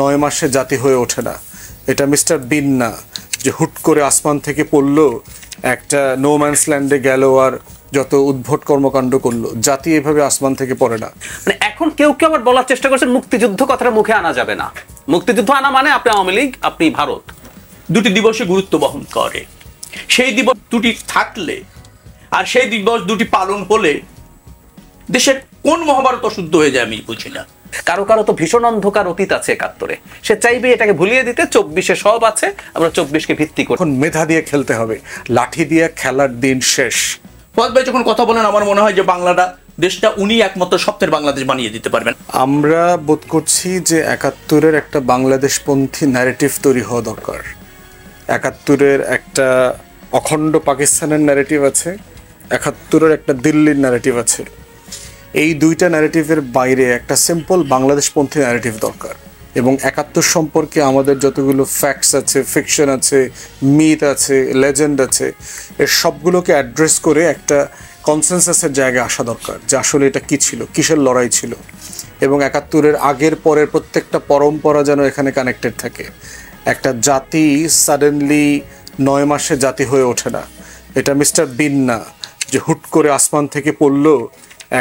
9 মাসে জাতি হয়ে ওঠে না। এটা মিস্টার বিন না যে হুট করে আসমান থেকে পড়লো, একটা নো ম্যানস ল্যান্ডে গেল আর যত উদ্ভট কর্মকাণ্ড করলো। জাতি এভাবে আসমান থেকে পড়ে না। মানে এখন কেউ কেউ আবার বলার চেষ্টা করছেন মুক্তিযুদ্ধ কথাটা মুখে আনা যাবে না। মুক্তিযুদ্ধ আনা মানে আপনি আওয়ামী লীগ, আপনি ভারত। দুটি দিবসে গুরুত্ব বহন করে। সেই দিবস দুটি থাকলে আর সেই দিবস দুটি পালন হলে দেশের কোন মহাভারত অশুদ্ধ হয়ে যায় আমি বুঝি না। কারো কারো তো ভীষণ অন্ধকার অতীত আছে 71-এ, সে চাইবে এটাকে ভুলিয়ে দিতে। 24-এ সব আছে, আমরা 24-কে ভিত্তি করি। এখন মেধা দিয়ে খেলতে হবে, লাঠি দিয়ে খেলার দিন শেষ। ফুয়াদ ভাই যখন কথা বলেন আমার মনে হয় যে বাংলাটা দেশটা উনি একমাত্র স্বপ্নের বাংলাদেশ বানিয়ে দিতে পারবেন। আমরা বোধ করছি যে 71-এর একটা বাংলাদেশপন্থী ন্যারেটিভ তৈরি হওয়া দরকার। 71-এর একটা অখণ্ড পাকিস্তানের ন্যারেটিভ আছে, 71-এর একটা দিল্লির ন্যারেটিভ আছে। এই দুইটা ন্যারেটিভের বাইরে একটা সিম্পল বাংলাদেশপন্থী ন্যারেটিভ দরকার। এবং 71 সম্পর্কে আমাদের যতগুলো ফ্যাক্টস আছে, ফিকশন আছে, মিথ আছে, লেজেন্ড আছে, এর সবগুলোকে অ্যাড্রেস করে একটা কনসেনসাসের জায়গায় আসা দরকার যে আসলে এটা কী ছিল, কিসের লড়াই ছিল। এবং 71-এর আগের পরের প্রত্যেকটা পরম্পরা যেন এখানে কানেক্টেড থাকে। একটা জাতি সাডেনলি 9 মাসে জাতি হয়ে ওঠে না। এটা মিস্টার বিন না যে হুট করে আসমান থেকে পড়লো,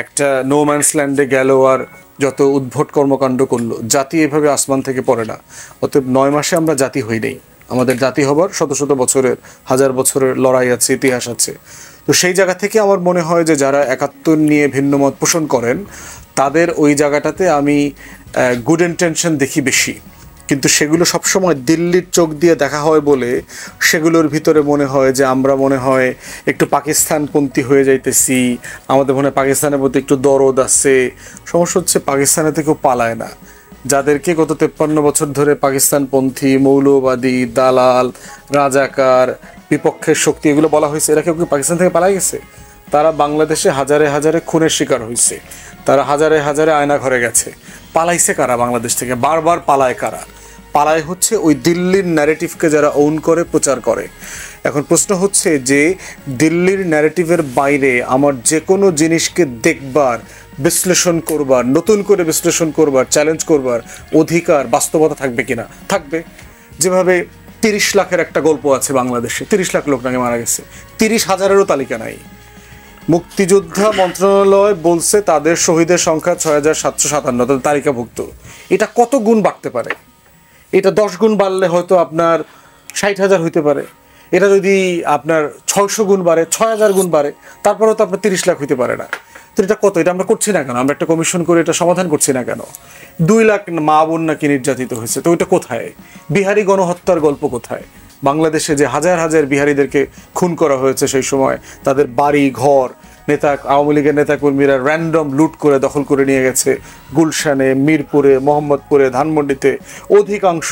একটা নো ম্যানস ল্যান্ডে গেল আর যত উদ্ভট কর্মকাণ্ড করলো। জাতি এভাবে আসমান থেকে পড়ে না। অতএব 9 মাসে আমরা জাতি হই নাই। আমাদের জাতি হবার শত শত বছরের, হাজার বছরের লড়াই আছে, ইতিহাস আছে। তো সেই জায়গা থেকে আমার মনে হয় যে যারা 71 নিয়ে ভিন্ন মত পোষণ করেন তাদের ওই জায়গাটাতে আমি গুড ইন্টেনশন দেখি বেশি। কিন্তু সেগুলো সবসময় দিল্লির চোখ দিয়ে দেখা হয় বলে সেগুলোর ভিতরে মনে হয় যে আমরা মনে হয় একটু পাকিস্তানপন্থী হয়ে যাইতেছি, আমাদের মনে হয় পাকিস্তানের প্রতি একটু দরদ আছে। সমস্যা হচ্ছে পাকিস্তানে থেকেও পালায় না। যাদেরকে গত 53 বছর ধরে পাকিস্তানপন্থী, মৌলবাদী, দালাল, রাজাকার, বিপক্ষের শক্তি এগুলো বলা হয়েছে, এরা কেউ কি পাকিস্তান থেকে পালাই গেছে? তারা বাংলাদেশে হাজারে হাজারে খুনের শিকার হয়েছে, তারা হাজারে হাজারে আয়না ঘরে গেছে। পালাইছে কারা বাংলাদেশ থেকে? বারবার পালায় কারা? পালায় হচ্ছে ওই দিল্লির ন্যারেটিভকে যারা ওন করে, প্রচার করে। এখন প্রশ্ন হচ্ছে যে দিল্লির ন্যারেটিভের বাইরে আমার যে কোনো জিনিসকে দেখবার, বিশ্লেষণ করবার, নতুন করে বিশ্লেষণ করবার, চ্যালেঞ্জ করবার অধিকার, বাস্তবতা থাকবে কিনা? থাকবে। যেভাবে 30 লাখের একটা গল্প আছে বাংলাদেশে, 30 লাখ লোক নাকি মারা গেছে, 30,000-এরও তালিকা নাই। মুক্তিযোদ্ধা মন্ত্রণালয় বলছে তাদের শহীদের সংখ্যা 6,757, তাদের তালিকাভুক্ত। এটা কত গুণ বাড়তে পারে? এটা 10 গুণ বাড়লে হয়তো আপনার 60,000 হইতে পারে। এটা যদি আপনার 600 গুণ বাড়ে, 6,000 গুণ বাড়ে, তারপরেও তো আপনার 30 লাখ হইতে পারে না। তো এটা কত? এটা আমরা করছি না কেন? আমরা একটা কমিশন করে এটা সমাধান করছি না কেন? 2 লাখ মা বোন নাকি নির্যাতিত হয়েছে, তো ওইটা কোথায়? বিহারি গণহত্যার গল্প কোথায়? বাংলাদেশে যে হাজার হাজার বিহারিদেরকে খুন করা হয়েছে সেই সময়, তাদের বাড়ি ঘর আওয়ামী লীগের নেতাকর্মীরা র্যান্ডম লুট করে দখল করে নিয়ে গেছে। গুলশানে, মিরপুরে, মোহাম্মদপুরে, ধানমন্ডিতে অধিকাংশ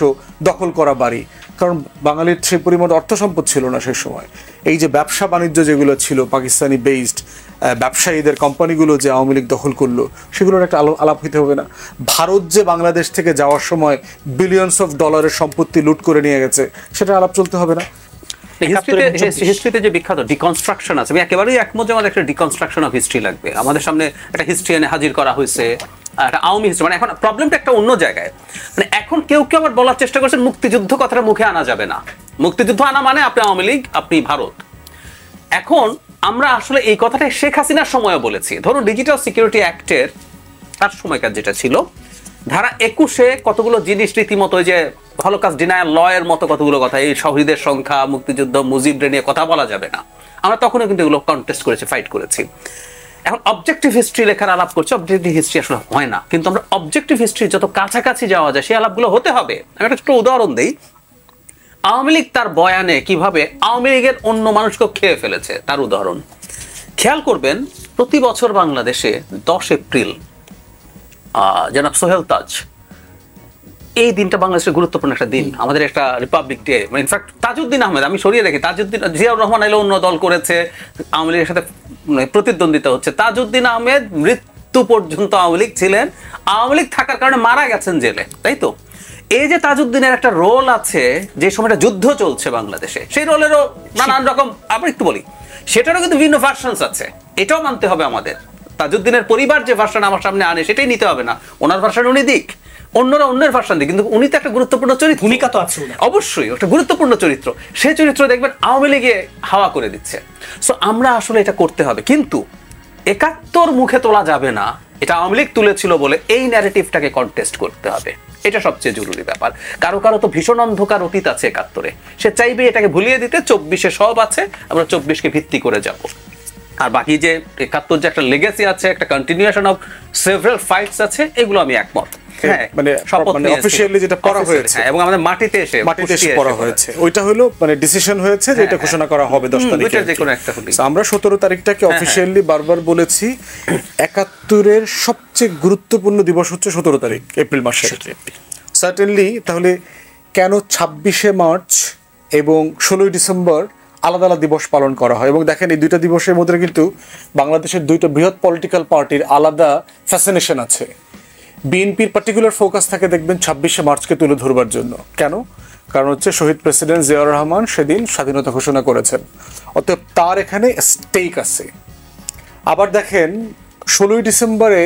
দখল করা বাড়ি। কারণ বাঙালির সেই পরিমাণ অর্থ সম্পদ ছিল না সেই সময়। এই যে ব্যবসা বাণিজ্য যেগুলো ছিল পাকিস্তানি বেসড, ব্যবসায়ীদের কোম্পানিগুলো যে আওয়ামী লীগ দখল করলো, সেগুলোর একটা আলাপ হইতে হবে না? ভারত যে বাংলাদেশ থেকে যাওয়ার সময় বিলিয়নস অফ ডলারের সম্পত্তি লুট করে নিয়ে গেছে, সেটা আলাপ চলতে হবে না? হিস্ট্রিতে যে বিখ্যাত ডিকনস্ট্রাকশন আছে, আমি একেবারেই একমত যে আমাদের একটা ডিকনস্ট্রাকশন অফ হিস্ট্রি লাগবে। আমাদের সামনে একটা হিস্ট্রি এনে হাজির করা হয়েছে, একটা আওয়ামী হিস্ট্রি। মানে এখন প্রবলেমটা একটা অন্য জায়গায়। মানে এখন কেউ কেউ আবার বলার চেষ্টা করছেন মুক্তিযুদ্ধ কথাটা মুখে আনা যাবে না। মুক্তিযুদ্ধ আনা মানে আপনি আওয়ামী লীগ, আপনি ভারত। এখন আমরা আসলে এই কথাটা শেখ হাসিনার সময়ও বলেছি। ধরুন ডিজিটাল সিকিউরিটি অ্যাক্টের তার সময়কার যেটা ছিল, ধারা 21-এ কতগুলো জিনিস রীতিমতো যে হলোকাস্ট ডিনায়াল ল এর মতো কতগুলো কথা, এই শহীদের সংখ্যা, মুক্তিযুদ্ধ, মুজিবরে নিয়ে কথা বলা যাবে না। আমরা তখনও কিন্তু এগুলো কন্টেস্ট করেছি, ফাইট করেছি। এখন অবজেক্টিভ হিস্ট্রি লেখার আলাপ করছে, অবজেক্টিভ হিস্ট্রি আসলে হয় না। কিন্তু আমরা অবজেক্টিভ হিস্ট্রির যত কাছাকাছি যাওয়া যায় সেই আলাপগুলো হতে হবে। আমি একটা ছোট উদাহরণ দিই। আওয়ামী লীগ তার বয়ানে কিভাবে আওয়ামী লীগের অন্য মানুষকে খেয়ে ফেলেছে তার উদাহরণ খেয়াল করবেন। প্রতি বছর বাংলাদেশে 10 এপ্রিল জনাব সোহেল তাজ, এই দিনটা বাংলাদেশের গুরুত্বপূর্ণ একটা দিন, আমাদের একটা Republic day. In fact Tajuddin Ahmed, আমি সরিয়ে রেখে তাজউদ্দিন, জিয়াউর রহমান এলো অন্য দল করেছে, আওয়ামী লীগের সাথে প্রতিদ্বন্দ্বিতা হচ্ছে। তাজউদ্দিন আহমেদ মৃত্যু পর্যন্ত আওয়ামী লীগ ছিলেন, আওয়ামী লীগ থাকার কারণে মারা গেছেন জেলে, তাই তো? এই যে তাজউদ্দিনের একটা রোল আছে, যে সময়টা যুদ্ধ চলছে বাংলাদেশে, সেই রোলেরও নানান রকম, আবার একটু বলি, সেটারও কিন্তু বিভিন্ন ভার্সনস আছে, এটাও মানতে হবে আমাদের। তাজউদ্দিনের পরিবার যে ভার্সন আমার সামনে আনে সেটাই নিতে হবে না, ওনার ভার্সন উনি দিক, অন্যরা অন্যের ভার্সন দিক, কিন্তু উনি তো একটা গুরুত্বপূর্ণ চরিত্র, ভূমিকা তো আছে অবশ্যই একটা গুরুত্বপূর্ণ চরিত্র। সেই চরিত্র দেখবেন আওয়ামী লীগে হাওয়া করে দিচ্ছে। সো আমরা আসলে এটা করতে হবে, কিন্তু ৭১ মুখে তোলা যাবে না, এটা আওয়ামী লীগ তুলেছিল বলে এই ন্যারেটিভটাকে কন্টেস্ট করতে হবে, এটা সবচেয়ে জরুরি ব্যাপার। কারো কারো তো ভীষণ অন্ধকার অতীত আছে ৭১-এ, সে চাইবে এটাকে ভুলিয়ে দিতে, ২৪-এ সব আছে, আমরা ২৪-কে ভিত্তি করে যাব। আর বাকি যে ৭১ যে একটা লেগেসি আছে, একটা কন্টিনিউয়েশন অফ সেভারাল ফাইটস আছে, এগুলো আমি একমত। মানে অফিশিয়ালি যেটা পড়া হয়েছে এবং আমাদের মাটিতে এসে পড়া হয়েছে, ওইটা হলো মানে ডিসিশন হয়েছে যে এটা ঘোষণা করা হবে ১০ তারিখে, যে কোনো একটা হলো। আমরা ১৭ তারিখটাকে অফিশিয়ালি বারবার বলেছি, ৭১-এর সবচেয়ে গুরুত্বপূর্ণ দিবস হচ্ছে ১৭ তারিখ এপ্রিল মাসের। সার্টেনলি তাহলে কেন ২৬শে মার্চ এবং ১৬ই ডিসেম্বর আলাদা আলাদা দিবস পালন করা হয়? এবং দেখেন এই দুইটা দিবসের মধ্যে কিন্তু বাংলাদেশের দুইটা বৃহৎ পলিটিক্যাল পার্টির আলাদা ফ্যাসিনেশন আছে। বিএনপির পার্টিকুলার ফোকাস থাকে দেখবেন ২৬শে মার্চকে তুলে ধরবার জন্য। কেন? কারণ হচ্ছে শহীদ প্রেসিডেন্ট জিয়াউর রহমান সেদিন স্বাধীনতা ঘোষণা করেছেন, অতএব তার এখানে স্টেক আছে। আবার দেখেন ১৬ই ডিসেম্বরে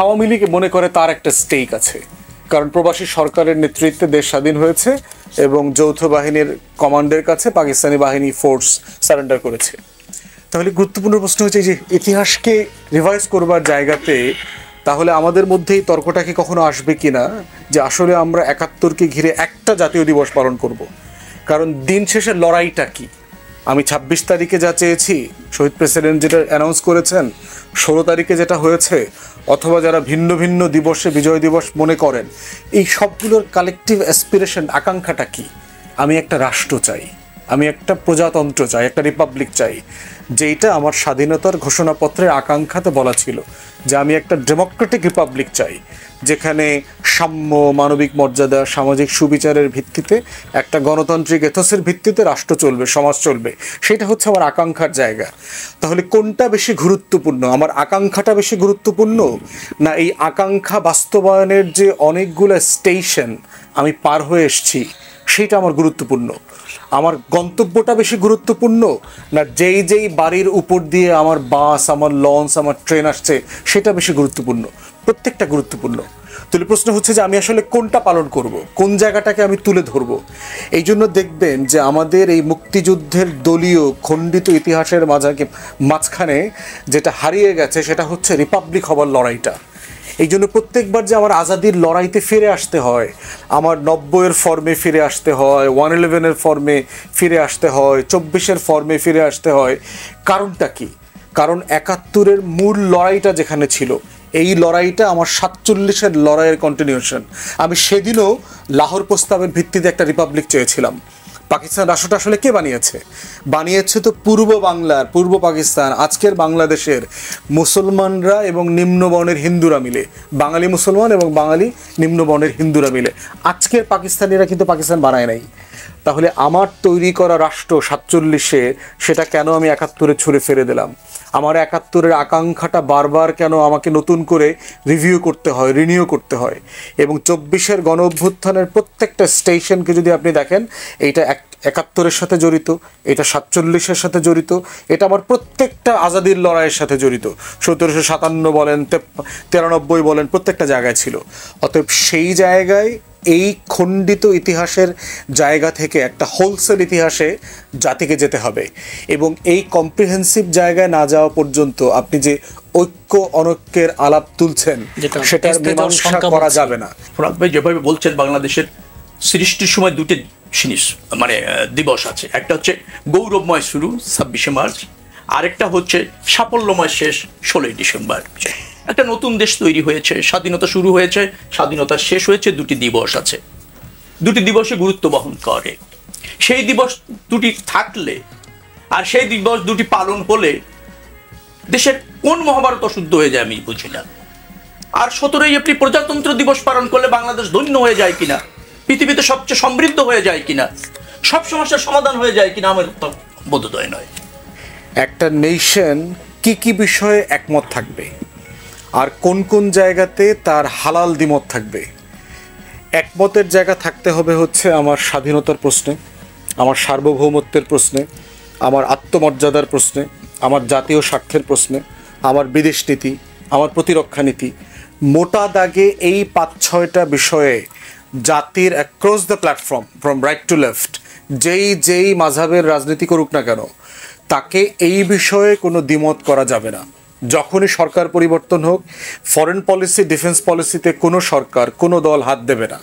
আওয়ামী লীগ মনে করে তার একটা স্টেক আছে, কারণ প্রবাসী সরকারের নেতৃত্বে দেশ স্বাধীন হয়েছে এবং যৌথ বাহিনীর কমান্ডের কাছে পাকিস্তানি বাহিনী ফোর্স সারেন্ডার করেছে। তাহলে গুরুত্বপূর্ণ প্রশ্ন হচ্ছে যে ইতিহাসকে রিভাইজ করবার জায়গাতে তাহলে আমাদের মধ্যে এই তর্কটা কি কখনো আসবে কিনা যে আসলে আমরা ৭১কে ঘিরে একটা জাতীয় দিবস পালন করব? কারণ দিন শেষে লড়াইটা কি? আমি ২৬ তারিখে যা চেয়েছি, শহীদ প্রেসিডেন্ট যেটা অ্যানাউন্স করেছেন, ১৬ তারিখে যেটা হয়েছে, অথবা যারা ভিন্ন ভিন্ন দিবসে বিজয় দিবস মনে করেন, এই সবগুলোর কালেকটিভ অ্যাসপিরেশন, আকাঙ্ক্ষাটা কি? আমি একটা রাষ্ট্র চাই, আমি একটা প্রজাতন্ত্র চাই, একটা রিপাবলিক চাই, যেটা আমার স্বাধীনতার ঘোষণাপত্রের আকাঙ্ক্ষাতে বলা ছিল যে আমি একটা ডেমোক্রেটিক রিপাবলিক চাই, যেখানে সাম্য, মানবিক মর্যাদা, সামাজিক সুবিচারের ভিত্তিতে একটা গণতান্ত্রিক এথোসের ভিত্তিতে রাষ্ট্র চলবে, সমাজ চলবে। সেটা হচ্ছে আমার আকাঙ্ক্ষার জায়গা। তাহলে কোনটা বেশি গুরুত্বপূর্ণ? আমার আকাঙ্ক্ষাটা বেশি গুরুত্বপূর্ণ, না এই আকাঙ্ক্ষা বাস্তবায়নের যে অনেকগুলো স্টেশন আমি পার হয়ে এসেছি সেটা আমার গুরুত্বপূর্ণ? আমার গন্তব্যটা বেশি গুরুত্বপূর্ণ, না যেই যেই বাড়ির উপর দিয়ে আমার বাস, আমার লঞ্চ, আমার ট্রেন আসছে সেটা বেশি গুরুত্বপূর্ণ? প্রত্যেকটা গুরুত্বপূর্ণ। তাহলে প্রশ্ন হচ্ছে যে আমি আসলে কোনটা পালন করব, কোন জায়গাটাকে আমি তুলে ধরব? এই জন্য দেখবেন যে আমাদের এই মুক্তিযুদ্ধের দলীয় খণ্ডিত ইতিহাসের মাঝখানে যেটা হারিয়ে গেছে সেটা হচ্ছে রিপাবলিক হবার লড়াইটা। এই জন্য প্রত্যেকবার যে আমার আজাদির লড়াইতে ফিরে আসতে হয়, আমার ৯০-এর ফর্মে ফিরে আসতে হয়, 111-এর ফর্মে ফিরে আসতে হয়, ২৪-এর ফর্মে ফিরে আসতে হয়, কারণটা কি? কারণ ৭১-এর মূল লড়াইটা যেখানে ছিল, এই লড়াইটা আমার ৪৭-এর লড়াইয়ের কন্টিনিউশন। আমি সেদিনও লাহোর প্রস্তাবের ভিত্তিতে একটা রিপাবলিক চেয়েছিলাম। পাকিস্তান রাষ্ট্রটা আসলে কে বানিয়েছে? বানিয়েছে তো পূর্ব বাংলার, পূর্ব পাকিস্তান, আজকের বাংলাদেশের মুসলমানরা এবং নিম্নবর্ণের হিন্দুরা মিলে, বাঙালি মুসলমান এবং বাঙালি নিম্নবর্ণের হিন্দুরা মিলে। আজকের পাকিস্তানিরা কিন্তু পাকিস্তান বানায় নাই। তাহলে আমার তৈরি করা রাষ্ট্র ৪৭-এ, সেটা কেন আমি ৭১-এ ছুঁড়ে ফেলে দিলাম? আমার ৭১-এর আকাঙ্ক্ষাটা বারবার কেন আমাকে নতুন করে রিভিউ করতে হয়, রিনিউ করতে হয়? এবং ২৪-এর গণ অভ্যুত্থানের প্রত্যেকটা স্টেশনকে যদি আপনি দেখেন, এইটা ৭১-এর সাথে জড়িত, এটা ৪৭-এর সাথে জড়িত, এটা আমার প্রত্যেকটা আজাদির লড়াইয়ের সাথে জড়িত। ১৭৫৭ বলেন, ৯৩ বলেন, প্রত্যেকটা জায়গায় ছিল। অতএব সেই জায়গায় এই খণ্ডিত ইতিহাসের জায়গা থেকে একটা হোলসেল ইতিহাসে জাতিকে যেতে হবে, এবং এই কম্প্রিহেন্সিভ জায়গায় না যাওয়া পর্যন্ত আপনি যে ঐক্য অনৈক্যের আলাপ তুলছেন সেটার মীমাংসা করা যাবে না। ফরাদ ভাই যেভাবে বলছেন, বাংলাদেশের সৃষ্টির সময় দুটি জিনিস মানে দিবস আছে, একটা হচ্ছে গৌরবময় শুরু ২৬শে মার্চ, আরেকটা হচ্ছে সাফল্যময় শেষ ১৬ই ডিসেম্বর। একটা নতুন দেশ তৈরি হয়েছে, স্বাধীনতা শুরু হয়েছে, স্বাধীনতা শেষ হয়েছে, দুটি দিবস আছে, দুটি দিবসে গুরুত্ব বহন করে। সেই দিবস দুটি থাকলে আর সেই দিবস দুটি পালন হলে দেশের কোন মহাভারত অশুদ্ধ হয়ে যায় আমি বুঝি না। আর ১৭ই এপ্রিল প্রজাতন্ত্র দিবস পালন করলে বাংলাদেশ ধন্য হয়ে যায় কিনা, পৃথিবীতে সবচেয়ে সমৃদ্ধ হয়ে যায় কিনা, সব সমস্যার সমাধান হয়ে যায় কিনা, আমার বোধোদয় নয়। একটা নেশন কি কি বিষয়ে একমত থাকবে আর কোন কোন জায়গাতে তার হালাল দ্বিমত থাকবে? একমতের জায়গা থাকতে হবে হচ্ছে আমার স্বাধীনতার প্রশ্নে, আমার সার্বভৌমত্বের প্রশ্নে, আমার আত্মমর্যাদার প্রশ্নে, আমার জাতীয় স্বার্থের প্রশ্নে, আমার বিদেশ নীতি, আমার প্রতিরক্ষা নীতি, মোটা দাগে এই 5-6টা বিষয়ে জাতির across the platform from right to left যেই মাযহাবের রাজনীতি করুক না কেন, তাকে এই বিষয়ে কোনো দ্বিমত করা যাবে না। যখনই সরকার পরিবর্তন হোক, ফরেন পলিসি ডিফেন্স পলিসিতে কোনো সরকার কোনো দল হাত দেবে না।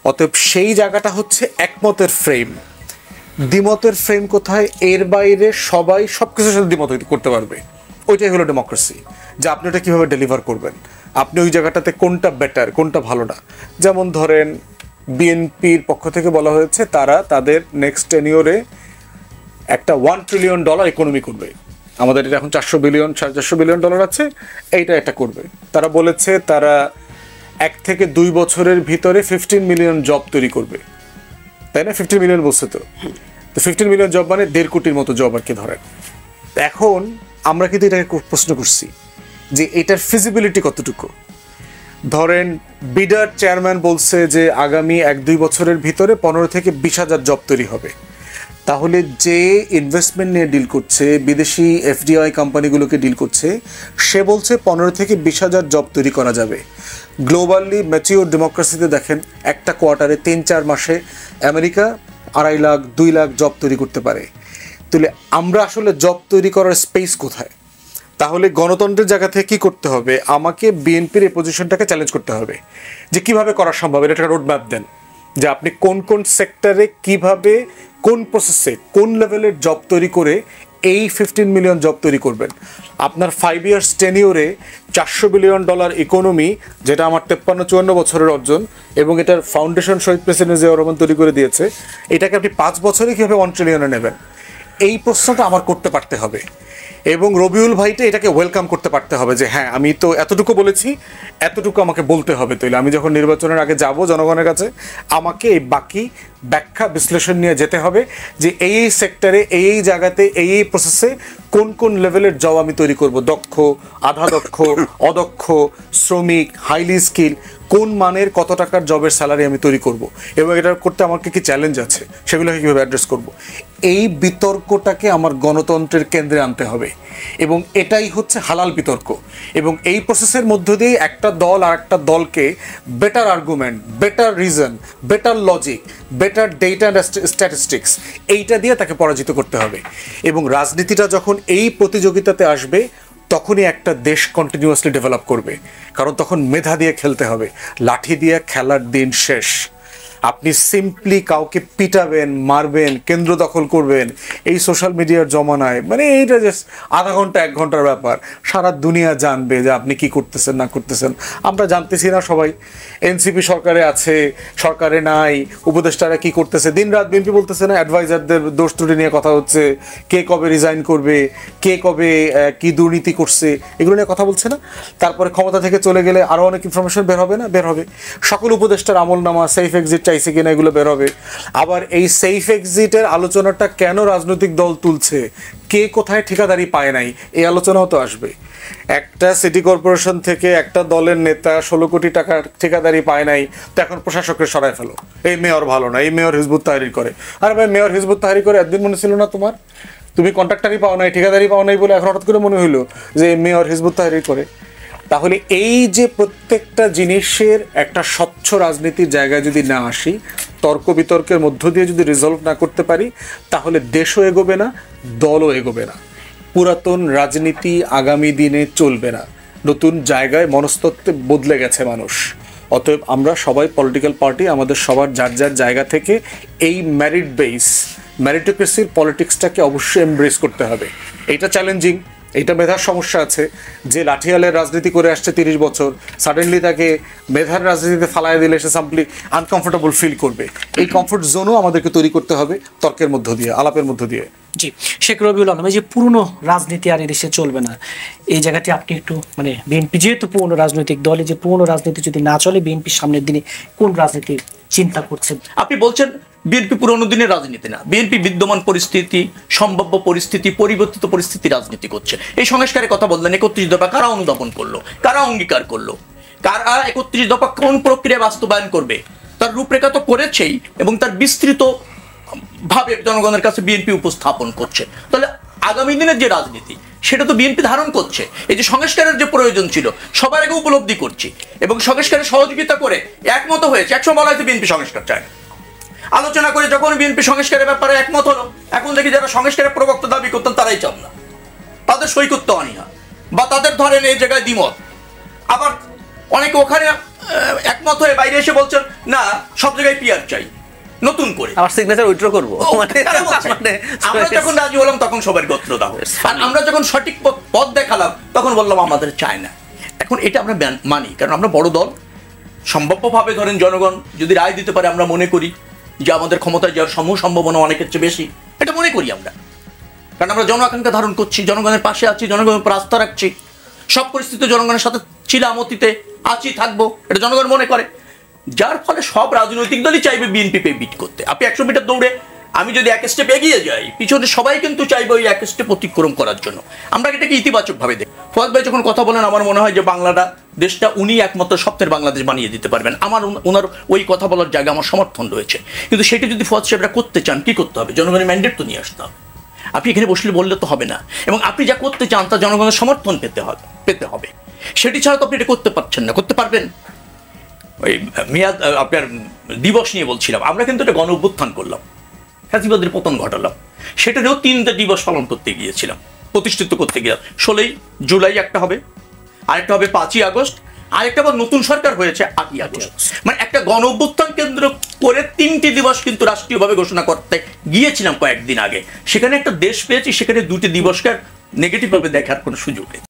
অতএব সেই জায়গাটা হচ্ছে একমতের ফ্রেম। দ্বিমতের ফ্রেম কোথায়? এর বাইরে সবাই সব কিছুর সাথে দ্বিমত করতে পারবে, ওইটাই হলো ডেমোক্রেসি। যে আপনি ওটা কীভাবে ডেলিভার করবেন, আপনি ওই জায়গাটাতে কোনটা বেটার কোনটা ভালো না। যেমন ধরেন বিএনপির পক্ষ থেকে বলা হয়েছে তারা তাদের নেক্সট টেনিওরে একটা $1 ট্রিলিয়ন ইকোনমি করবে। আমাদের এটা এখন 400 বিলিয়ন 450 বিলিয়ন ডলার আছে, এইটা এটা করবে। তারা বলেছে তারা 1 থেকে 2 বছরের ভিতরে 15 মিলিয়ন জব তৈরি করবে, তাই না? 15 মিলিয়ন বলছে তো 15 মিলিয়ন জব মানে 1.5 কোটির মতো জব আর কি ধরেন। এখন আমরা কিন্তু এটাকে প্রশ্ন করছি যে এটার ফিজিবিলিটি কতটুকু। ধরেন বিডার চেয়ারম্যান বলছে যে আগামী 1-2 বছরের ভিতরে 15 থেকে 20,000 জব তৈরি হবে। তাহলে যে ইনভেস্টমেন্ট নিয়ে ডিল করছে, বিদেশি এফডিআই কোম্পানিগুলোকে ডিল করছে, সে বলছে 15 থেকে 20,000 জব তৈরি করা যাবে। গ্লোবালি ম্যাচিওর ডেমোক্রেসিতে দেখেন একটা কোয়ার্টারে 3-4 মাসে আমেরিকা 2.5 লাখ 2 লাখ জব তৈরি করতে পারে। তাহলে আমরা আসলে জব তৈরি করার স্পেস কোথায়? তাহলে গণতন্ত্রের জায়গা থেকে কী করতে হবে? আমাকে বিএনপির এই পজিশনটাকে চ্যালেঞ্জ করতে হবে যে কিভাবে করা সম্ভব, এটা একটা রোডম্যাপ দেন যে আপনি কোন কোন সেক্টরে কিভাবে কোন প্রসেসে কোন লেভেলের জব তৈরি করে এই 15 মিলিয়ন জব তৈরি করবেন। আপনার 5 ইয়ার্স টেনিওরে $400 বিলিয়ন ইকোনমি, যেটা আমার 53-54 বছরের অর্জন এবং এটার ফাউন্ডেশন শহীদ প্রেসিডেন্ট জিয়াউর রহমান তৈরি করে দিয়েছে, এটাকে আপনি 5 বছরে কীভাবে 1 ট্রিলিয়নে নেবেন? এই প্রশ্নটা আমার করতে পারতে হবে এবং রবিউল ভাইটা এটাকে ওয়েলকাম করতে পারতে হবে যে হ্যাঁ আমি তো এতটুকু বলেছি, এতটুকু আমাকে বলতে হবে। তাইলে আমি যখন নির্বাচনের আগে যাব জনগণের কাছে, আমাকে এই বাকি ব্যাখ্যা বিশ্লেষণ নিয়ে যেতে হবে যে এই সেক্টরে এই জায়গাতে এই প্রসেসে কোন কোন লেভেলের জব আমি তৈরি করব, দক্ষ, আধা দক্ষ, অদক্ষ, শ্রমিক, হাইলি স্কিল, কোন মানের কত টাকার জবের স্যালারি আমি তৈরি করব এবং এটা করতে আমার কি চ্যালেঞ্জ আছে, সেগুলোকে কীভাবে অ্যাড্রেস করব। এই বিতর্কটাকে আমার গণতন্ত্রের কেন্দ্রে আনতে হবে এবং এটাই হচ্ছে হালাল বিতর্ক। এবং এই প্রসেসের মধ্য দিয়ে একটা দল আর একটা দলকে better argument, better reason, better logic, better data and statistics এইটা দিয়ে তাকে পরাজিত করতে হবে। এবং রাজনীতিটা যখন এই প্রতিযোগিতাতে আসবে তখনই একটা দেশ কন্টিনিউয়াসলি ডেভেলপ করবে, কারণ তখন মেধা দিয়ে খেলতে হবে, লাঠি দিয়ে খেলার দিন শেষ। আপনি সিম্পলি কাউকে পিটাবেন, মারবেন, কেন্দ্র দখল করবেন, এই সোশ্যাল মিডিয়ার জমানায় মানে এইটা জাস্ট আধা ঘন্টা 1 ঘন্টার ব্যাপার। সারা দুনিয়া জানবে যে আপনি কি করতেছেন না করতেছেন। আমরা জানতেছি না সবাই, এনসিপি সরকারে আছে, সরকারে নাই, উপদেষ্টারা কি করতেছে, দিন রাত বিএনপি বলতেছে না, অ্যাডভাইজারদের দোষ ত্রুটি নিয়ে কথা হচ্ছে, কে কবে রিজাইন করবে, কে কবে কি দুর্নীতি করছে, এগুলো নিয়ে কথা বলছে না। তারপরে ক্ষমতা থেকে চলে গেলে আরও অনেক ইনফরমেশন বের হবে না, বের হবে। সকল উপদেষ্টার আমলনামা, সেফ এক্সিট চাইছে কিনা এগুলো বের হবে। আবার এই সেফ এক্সিটের আলোচনাটা কেন রাজনৈতিক দল তুলছে, কে কোথায় ঠিকাদারি পায় নাই, এই আলোচনাও তো আসবে। একটা সিটি কর্পোরেশন থেকে একটা দলের নেতা 16 কোটি টাকার ঠিকাদারি পায় নাই, তো এখন প্রশাসকের সরায় ফেলো, এই মেয়র ভালো না, এই মেয়র হিজবুত তাহরির করে। আরে ভাই, মেয়র হিজবুত তাহরির করে একদিন মনে ছিল না তোমার? তুমি কন্ট্রাক্টারই পাও নাই, ঠিকাদারি পাও নাই বলে এখন হঠাৎ করে মনে হইলো যে এই মেয়র হিজবুত তাহরির করে। তাহলে এই যে প্রত্যেকটা জিনিসের একটা স্বচ্ছ রাজনীতির জায়গায় যদি না আসি, তর্ক বিতর্কের মধ্য দিয়ে যদি রিজলভ না করতে পারি, তাহলে দেশও এগোবে না, দলও এগোবে না। পুরাতন রাজনীতি আগামী দিনে চলবে না। নতুন জায়গায় মনস্তত্ত্বে বদলে গেছে মানুষ। অতএব আমরা সবাই পলিটিক্যাল পার্টি আমাদের সবার যার যার জায়গা থেকে এই মেরিট বেস মেরিটোক্রেসির পলিটিক্সটাকে অবশ্যই এমব্রেস করতে হবে। এইটা চ্যালেঞ্জিং, এইটা মেধার সমস্যা আছে। যে লাঠিয়ালের রাজনীতি করে আসছে 30 বছর, সাডেনলি তাকে মেধার রাজনীতিতে ফালায় দিলে সে সাম্পলি আনকমফোর্টেবল ফিল করবে। এই কমফোর্ট জোনও আমাদেরকে তৈরি করতে হবে তর্কের মধ্য দিয়ে, আলাপের মধ্য দিয়ে। জি, শেখ রবিউল আলম, এই যে পুরনো রাজনীতি আর এদেশে চলবে না, এই জায়গাটি আপনি একটু মানে বিএনপি যেহেতু পুরনো রাজনৈতিক দল, যে পুরনো রাজনীতি যদি না চলে, বিএনপির সামনের দিনে কোন রাজনীতি চিন্তা করছেন? আপনি বলছেন বিএনপি পুরোনো দিনের রাজনীতি না, বিএনপি বিদ্যমান পরিস্থিতি, সম্ভাব্য পরিস্থিতি, পরিবর্তিত পরিস্থিতি রাজনীতি করছে। এই সংস্কারের কথা বললেন, 31 দফা কারা অনুধাবন করলো, কারা অঙ্গীকার করলো, কারা 31 দফা কোন প্রক্রিয়া বাস্তবায়ন করবে, তার রূপরেখা তো করেছেই এবং তার বিস্তৃত ভাবে জনগণের কাছে বিএনপি উপস্থাপন করছে। তাহলে আগামী দিনের যে রাজনীতি, সেটা তো বিএনপি ধারণ করছে। এই যে সংস্কারের যে প্রয়োজন ছিল সবার আগে উপলব্ধি করছি, এবং সংস্কারে সহযোগিতা করে একমত হয়েছে। একসময় বলা হয়েছে বিএনপি সংস্কার চায় না, আলোচনা করে যখন বিএনপি সংস্কারের ব্যাপারে একমত হলো, এখন দেখি যারা সংস্কারের প্রবক্তা দাবি করতেন তারাই চান না, তাদের সই করতে অনীহা, বা তাদের ধরেন এই জায়গায় দ্বিমত। আবার অনেকে ওখানে একমত হয়ে বাইরে এসে বলছেন না সব জায়গায় পিআর চাই নতুন করে, আবার সিগনেচার উইথড্র করবো। আমরা যখন রাজি হলাম তখন সবার গোত্র দাও, আর আমরা যখন সঠিক পথ দেখালাম তখন বললাম আমাদের চায় না। এখন এটা আমরা মানি, কারণ আমরা বড় দল, সম্ভাব্যভাবে ধরেন জনগণ যদি রায় দিতে পারে আমরা মনে করি যে আমাদের ক্ষমতায় যাওয়ার সম্ভাবনা অনেকের চেয়ে বেশি, এটা মনে করি আমরা, কারণ আমরা জন আকাঙ্ক্ষা ধারণ করছি, জনগণের পাশে আছি, জনগণের উপর আস্থা রাখছি, সব পরিস্থিতিতে জনগণের সাথে ছিলাম, অতীতে আছি, থাকবো, এটা জনগণ মনে করে। যার ফলে সব রাজনৈতিক দলই চাইবে বিএনপি কে বিট করতে। আপনি 100 মিটার দৌড়ে আমি যদি এক স্টেপ এগিয়ে যাই, পিছনে সবাই কিন্তু চাইবে ওই এক স্টেপ অতিক্রম করার জন্য। আমরা এটাকে ইতিবাচকভাবে দেখি। ফওয়াদ ভাই যখন কথা বলেন আমার মনে হয় যে বাংলাটা দেশটা উনি একমাত্র স্বপ্নের বাংলাদেশ বানিয়ে দিতে পারবেন। আমার ওনার ওই কথা বলার জায়গা আমার সমর্থন রয়েছে, কিন্তু সেটা যদি ফওয়াদ সাহেবরা করতে চান কি করতে হবে? জনগণের ম্যান্ডেট তো নিয়ে আসতে হবে। আপনি এখানে বসলে বললে তো হবে না, এবং আপনি যা করতে চান তা জনগণের সমর্থন পেতে হবে। সেটি ছাড়া তো আপনি এটা করতে পারছেন না। করতে পারবেন ওই মেয়াদ আপনার দিবস নিয়ে বলছিলাম, আমরা কিন্তু এটা গণ অভ্যুত্থান করলাম, ফ্যাসিবাদের পতন ঘটালাম, সেটাতেও 3টা দিবস পালন করতে গিয়েছিলাম, প্রতিষ্ঠিত করতে গিয়ে 16ই জুলাই একটা হবে, আরেকটা হবে 5ই আগস্ট, আরেকটা আবার নতুন সরকার হয়েছে 8ই আগস্ট। মানে একটা গণ অভ্যুত্থান কেন্দ্র করে 3টি দিবস কিন্তু রাষ্ট্রীয়ভাবে ঘোষণা করতে গিয়েছিলাম কয়েকদিন আগে। সেখানে একটা দেশ পেয়েছি, সেখানে 2টি দিবসকে নেগেটিভ ভাবে দেখার কোনো সুযোগ নেই।